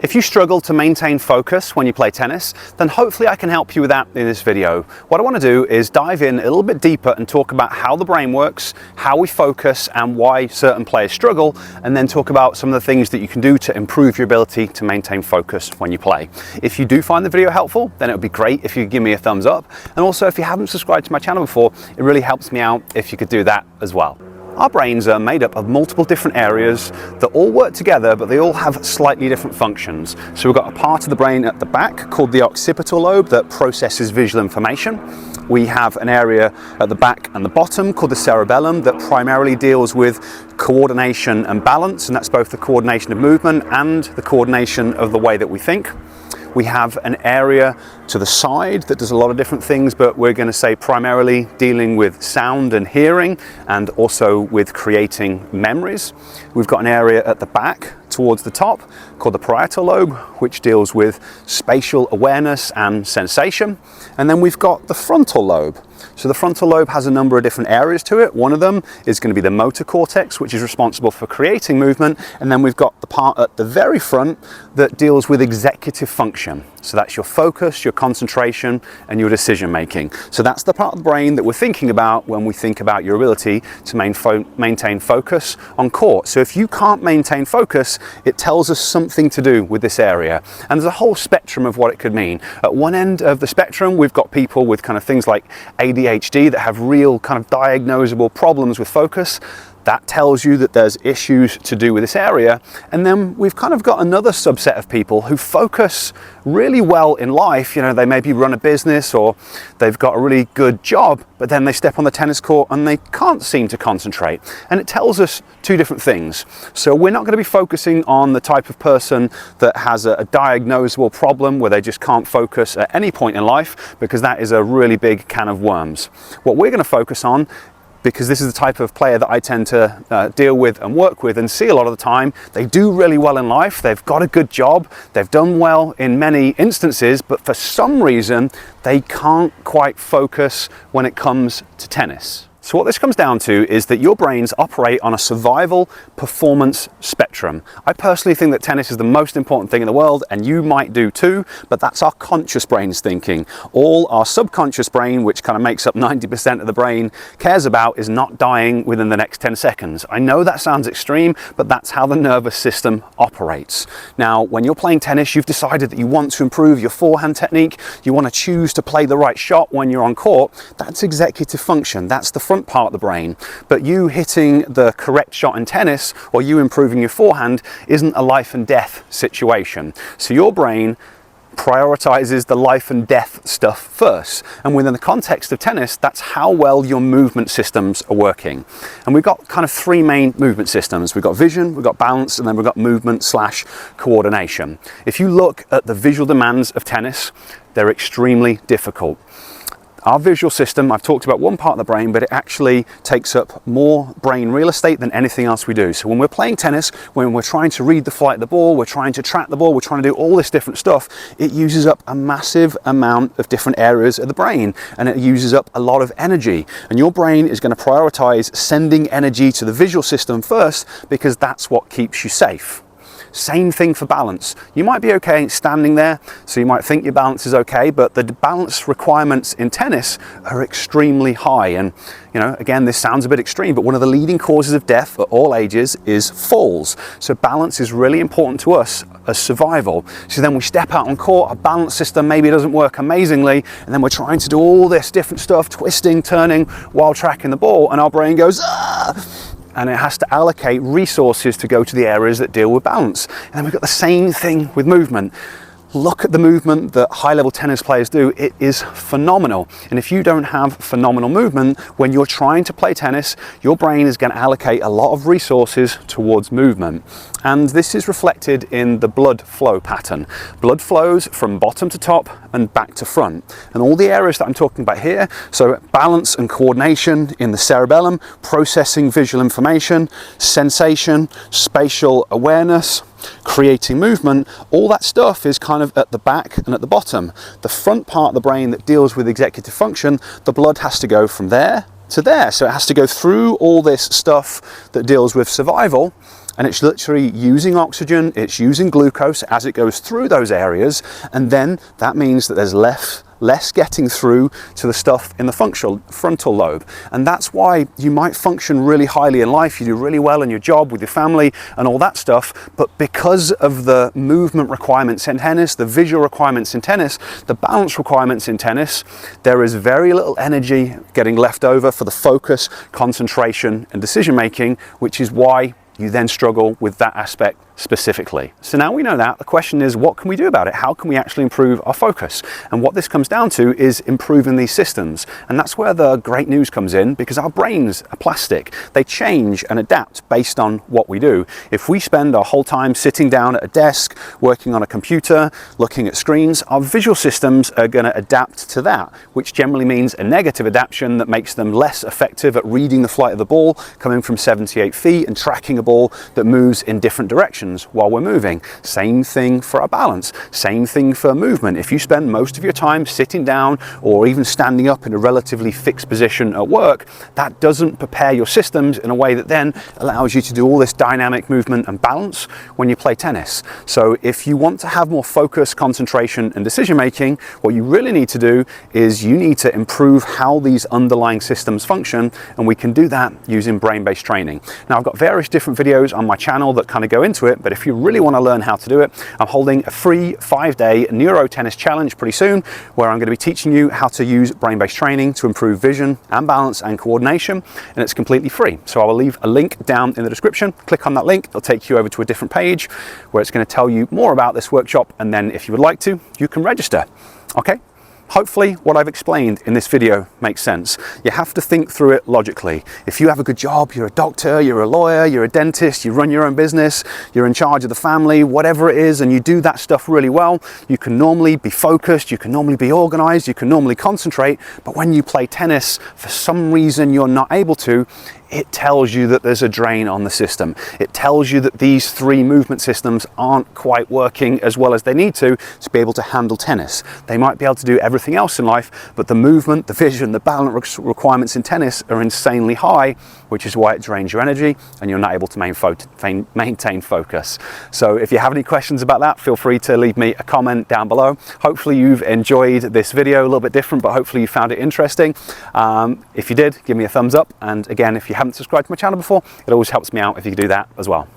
If you struggle to maintain focus when you play tennis, then hopefully I can help you with that in this video. What I want to do is dive in a little bit deeper and talk about how the brain works, how we focus and why certain players struggle, and then talk about some of the things that you can do to improve your ability to maintain focus when you play. If you do find the video helpful, then it would be great if you could give me a thumbs up. And also, if you haven't subscribed to my channel before, it really helps me out if you could do that as well. Our brains are made up of multiple different areas that all work together, but they all have slightly different functions. So we've got a part of the brain at the back called the occipital lobe that processes visual information. We have an area at the back and the bottom called the cerebellum that primarily deals with coordination and balance, and that's both the coordination of movement and the coordination of the way that we think. We have an area to the side that does a lot of different things, but we're going to say primarily dealing with sound and hearing, and also with creating memories. We've got an area at the back towards the top called the parietal lobe, which deals with spatial awareness and sensation. And then we've got the frontal lobe. So the frontal lobe has a number of different areas to it. One of them is going to be the motor cortex, which is responsible for creating movement. And then we've got the part at the very front that deals with executive function. So that's your focus, your concentration, and your decision making. So that's the part of the brain that we're thinking about when we think about your ability to maintain focus on court. So if you can't maintain focus, it tells us something to do with this area. And there's a whole spectrum of what it could mean. At one end of the spectrum, we've got people with kind of things like ADHD that have real kind of diagnosable problems with focus. That tells you that there's issues to do with this area. And then we've kind of got another subset of people who focus really well in life. You know, they maybe run a business or they've got a really good job, but then they step on the tennis court and they can't seem to concentrate. And it tells us two different things. So we're not going to be focusing on the type of person that has a diagnosable problem where they just can't focus at any point in life, because that is a really big can of worms. What we're going to focus on, because this is the type of player that I tend to deal with and work with and see a lot of the time. They do really well in life, they've got a good job, they've done well in many instances, but for some reason they can't quite focus when it comes to tennis. So what this comes down to is that your brains operate on a survival performance spectrum. I personally think that tennis is the most important thing in the world, and you might do too, but that's our conscious brain's thinking. All our subconscious brain, which kind of makes up 90% of the brain, cares about is not dying within the next 10 seconds. I know that sounds extreme, but that's how the nervous system operates. Now, when you're playing tennis, you've decided that you want to improve your forehand technique, you want to choose to play the right shot when you're on court. That's executive function. That's the front part of the brain. But you hitting the correct shot in tennis or you improving your forehand isn't a life and death situation. So your brain prioritizes the life and death stuff first, and within the context of tennis, that's how well your movement systems are working. And we've got kind of three main movement systems. We've got vision, we've got balance, and then we've got movement / coordination. If you look at the visual demands of tennis, they're extremely difficult. Our visual system, I've talked about one part of the brain, but it actually takes up more brain real estate than anything else we do. So when we're playing tennis, when we're trying to read the flight of the ball, we're trying to track the ball, we're trying to do all this different stuff, it uses up a massive amount of different areas of the brain, and it uses up a lot of energy. And your brain is going to prioritize sending energy to the visual system first, because that's what keeps you safe. Same thing for balance. You might be okay standing there, so you might think your balance is okay, but the balance requirements in tennis are extremely high. And, you know, again, this sounds a bit extreme, but one of the leading causes of death at all ages is falls. So balance is really important to us as survival. So then we step out on court, our balance system maybe doesn't work amazingly, and then we're trying to do all this different stuff, twisting, turning, while tracking the ball, and our brain goes, ah! And it has to allocate resources to go to the areas that deal with balance. And then we've got the same thing with movement. Look at the movement that high-level tennis players do. It is phenomenal. And if you don't have phenomenal movement, when you're trying to play tennis, your brain is going to allocate a lot of resources towards movement. And this is reflected in the blood flow pattern. Blood flows from bottom to top and back to front. And all the areas that I'm talking about here, so balance and coordination in the cerebellum, processing visual information, sensation, spatial awareness, creating movement, all that stuff is kind of at the back and at the bottom. The front part of the brain that deals with executive function, the blood has to go from there to there. So it has to go through all this stuff that deals with survival, and it's literally using oxygen, it's using glucose as it goes through those areas, and then that means that there's less getting through to the stuff in the frontal lobe. And that's why you might function really highly in life, you do really well in your job, with your family and all that stuff, but because of the movement requirements in tennis, the visual requirements in tennis, the balance requirements in tennis, there is very little energy getting left over for the focus, concentration and decision making, which is why you then struggle with that aspect specifically. So now we know that, the question is, what can we do about it? How can we actually improve our focus? And what this comes down to is improving these systems. And that's where the great news comes in, because our brains are plastic. They change and adapt based on what we do. If we spend our whole time sitting down at a desk, working on a computer, looking at screens, our visual systems are going to adapt to that, which generally means a negative adaptation that makes them less effective at reading the flight of the ball coming from 78 feet and tracking a ball that moves in different directions while we're moving. Same thing for our balance, same thing for movement. If you spend most of your time sitting down or even standing up in a relatively fixed position at work, that doesn't prepare your systems in a way that then allows you to do all this dynamic movement and balance when you play tennis. So if you want to have more focus, concentration and decision making, what you really need to do is you need to improve how these underlying systems function, and we can do that using brain-based training. Now, I've got various different videos on my channel that kind of go into it, but if you really want to learn how to do it, I'm holding a free 5-day neuro tennis challenge pretty soon, where I'm going to be teaching you how to use brain-based training to improve vision and balance and coordination, and it's completely free. So I will leave a link down in the description. Click on that link, it'll take you over to a different page where it's going to tell you more about this workshop, and then if you would like to, you can register. Okay? Hopefully what I've explained in this video makes sense. You have to think through it logically. If you have a good job, you're a doctor, you're a lawyer, you're a dentist, you run your own business, you're in charge of the family, whatever it is, and you do that stuff really well, you can normally be focused, you can normally be organized, you can normally concentrate, but when you play tennis, for some reason you're not able to, it tells you that there's a drain on the system. It tells you that these 3 movement systems aren't quite working as well as they need to be able to handle tennis. They might be able to do everything else in life, but the movement, the vision, the balance requirements in tennis are insanely high, which is why it drains your energy and you're not able to maintain focus. So if you have any questions about that, feel free to leave me a comment down below. Hopefully you've enjoyed this video, a little bit different, but hopefully you found it interesting. If you did, give me a thumbs up. And again, if you haven't subscribed to my channel before, it always helps me out if you could do that as well.